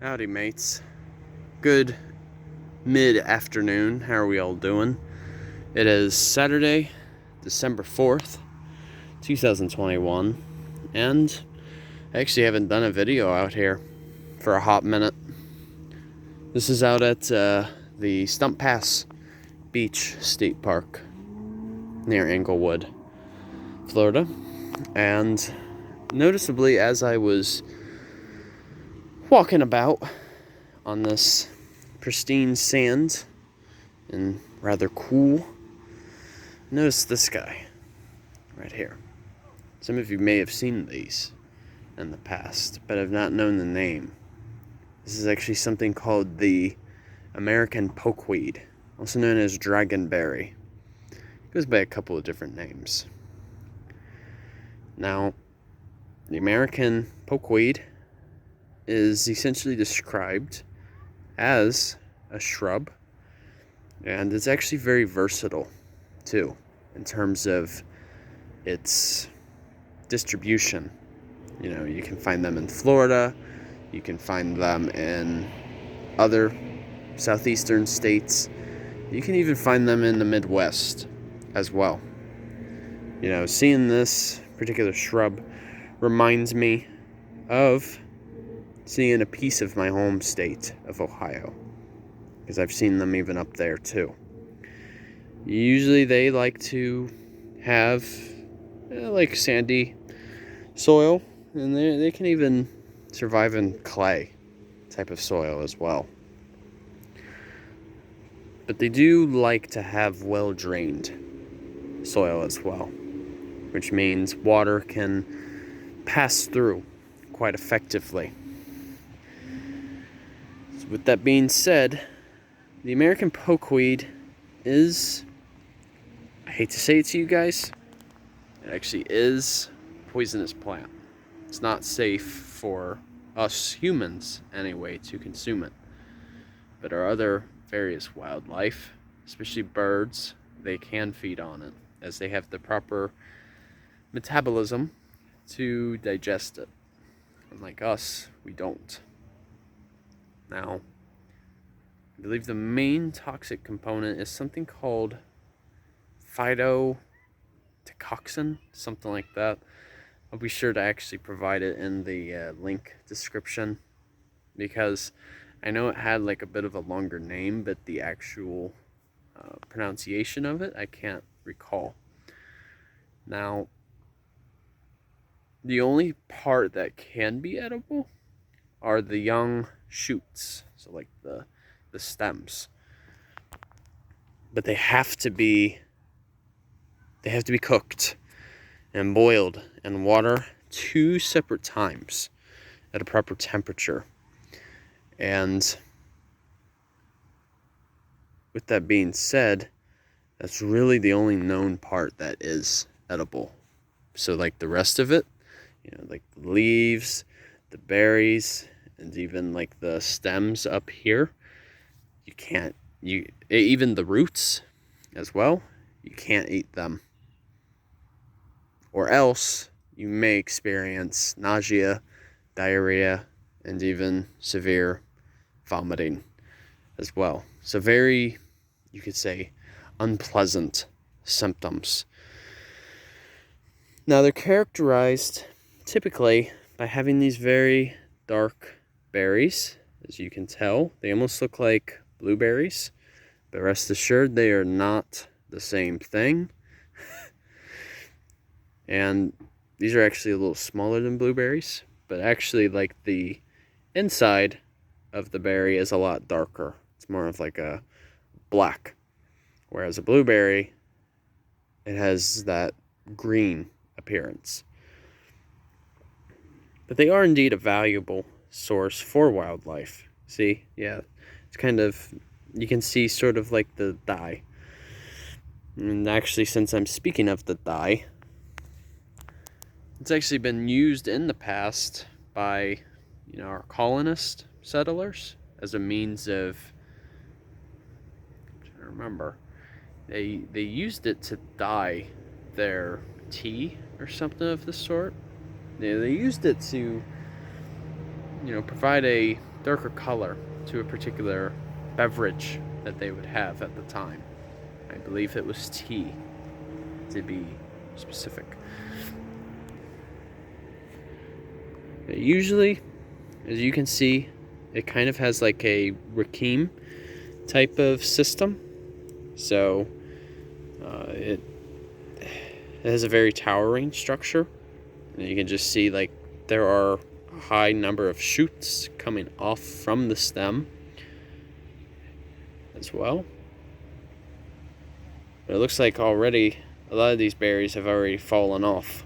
Howdy, mates. Good mid-afternoon. How are we all doing? It is Saturday, December 4th, 2021, and I actually haven't done a video out here for a hot minute. This is out at the Stump Pass Beach State Park near Englewood, Florida, and noticeably as I was walking about on this pristine sand and rather cool, notice this guy right here. Some of you may have seen these in the past, but have not known the name. This is actually something called the American Pokeweed, also known as Dragonberry. It goes by a couple of different names. Now, the American Pokeweed is essentially described as a shrub, and it's actually very versatile too in terms of its distribution. You know, you can find them in Florida, you can find them in other southeastern states, you can even find them in the Midwest as well. You know, seeing this particular shrub reminds me of seeing a piece of my home state of Ohio, because I've seen them even up there too. Usually they like to have like sandy soil, and they can even survive in clay type of soil as well. But they do like to have well-drained soil as well, which means water can pass through quite effectively. So with that being said, the American Pokeweed is, I hate to say it to you guys, it actually is a poisonous plant. It's not safe for us humans anyway to consume it. But our other various wildlife, especially birds, they can feed on it, as they have the proper metabolism to digest it. Unlike us, we don't. Now, I believe the main toxic component is something called phytotoxin, something like that. I'll be sure to actually provide it in the link description, because I know it had like a bit of a longer name, but the actual pronunciation of it I can't recall. Now, the only part that can be edible are the young shoots, so like the stems. But they have to be cooked and boiled in water 2 separate times at a proper temperature. And with that being said, that's really the only known part that is edible. So like the rest of it, you know, like the leaves, the berries, and even like the stems up here, you can't, even the roots as well, you can't eat them. Or else you may experience nausea, diarrhea, and even severe vomiting as well. So very, you could say, unpleasant symptoms. Now they're characterized typically by having these very dark berries. As you can tell, they almost look like blueberries, but rest assured they are not the same thing. And these are actually a little smaller than blueberries, but actually like the inside of the berry is a lot darker. It's more of like a black, whereas a blueberry, it has that green appearance. But they are indeed a valuable source for wildlife. See, yeah, it's kind of, you can see sort of like the dye. And actually, since I'm speaking of the dye, it's actually been used in the past by, you know, our colonist settlers as a means of, I'm trying to remember, they used it to dye their tea or something of the sort. They used it to, you know, provide a darker color to a particular beverage that they would have at the time. I believe it was tea, to be specific. Usually, as you can see, it kind of has like a rakim type of system. So it has a very towering structure. And you can just see like there are a high number of shoots coming off from the stem as well. But it looks like already a lot of these berries have already fallen off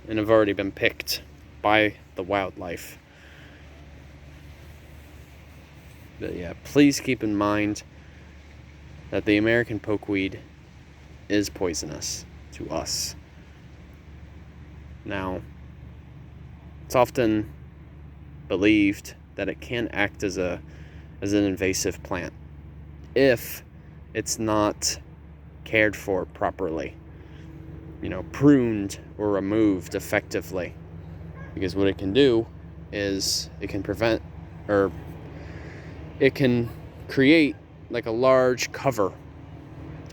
and have already been picked by the wildlife. But yeah, please keep in mind that the American pokeweed is poisonous to us. Now, it's often believed that it can act as an invasive plant if it's not cared for properly, pruned or removed effectively. Because what it can do is it can prevent, or it can create like a large cover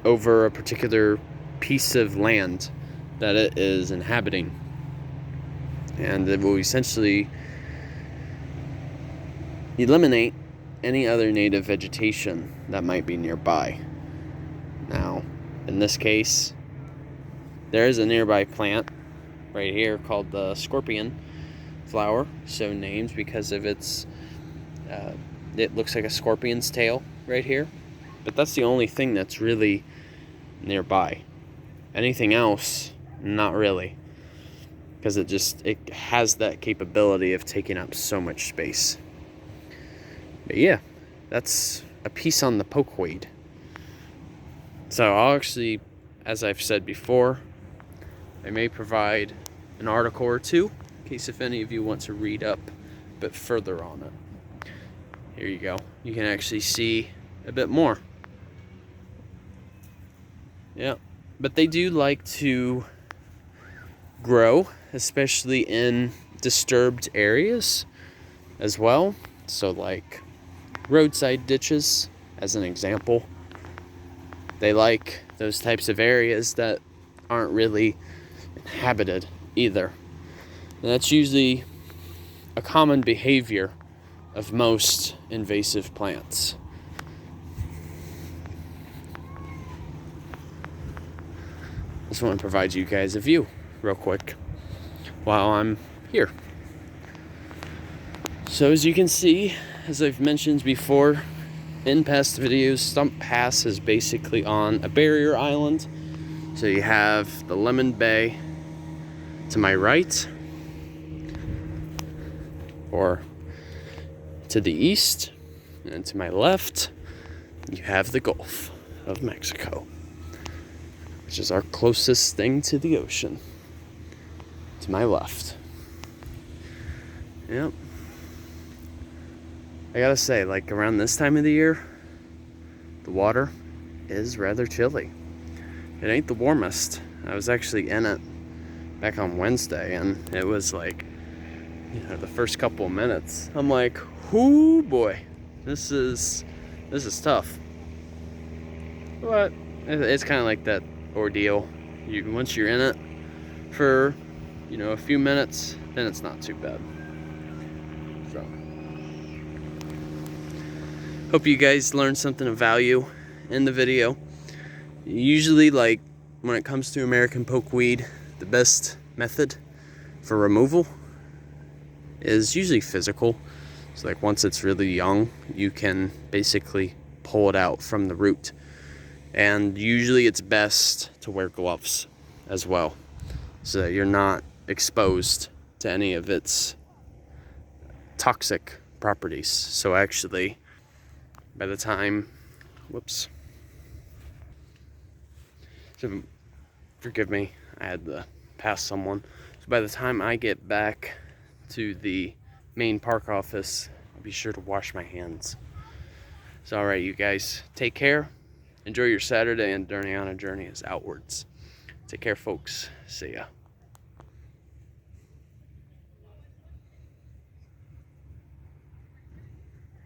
over a particular piece of land that it is inhabiting. And it will essentially eliminate any other native vegetation that might be nearby. Now, in this case, there is a nearby plant right here called the scorpion flower, so named because of its, it looks like a scorpion's tail right here. But that's the only thing that's really nearby. Anything else, not really. Because it has that capability of taking up so much space. But yeah, that's a piece on the pokeweed. So I'll actually, as I've said before, I may provide an article or two, in case if any of you want to read up a bit further on it. Here you go. You can actually see a bit more. Yeah, but they do like to grow, especially in disturbed areas as well. So like roadside ditches, as an example. They like those types of areas that aren't really inhabited either. And that's usually a common behavior of most invasive plants. Just want to provide you guys a view real quick while I'm here. So as you can see, as I've mentioned before in past videos, Stump Pass is basically on a barrier island. So you have the Lemon Bay to my right, or to the east, and to my left, you have the Gulf of Mexico, which is our closest thing to the ocean. To my left. Yep. I gotta say, like around this time of the year, the water is rather chilly. It ain't the warmest. I was actually in it back on Wednesday, and it was like, the first couple of minutes, I'm like, whoo boy, this is tough. But it's kind of like that ordeal. Once you're in it for a few minutes, then it's not too bad. So hope you guys learned something of value in the video. Usually, like when it comes to American pokeweed, the best method for removal is usually physical. So like once it's really young, you can basically pull it out from the root. And usually it's best to wear gloves as well, so that you're not exposed to any of its toxic properties. So actually, by the time, so forgive me, I had to pass someone. So by the time I get back to the main park office, I'll be sure to wash my hands. So alright, you guys, take care. Enjoy your Saturday, and Journey on a Journey is outwards. Take care, folks. See ya.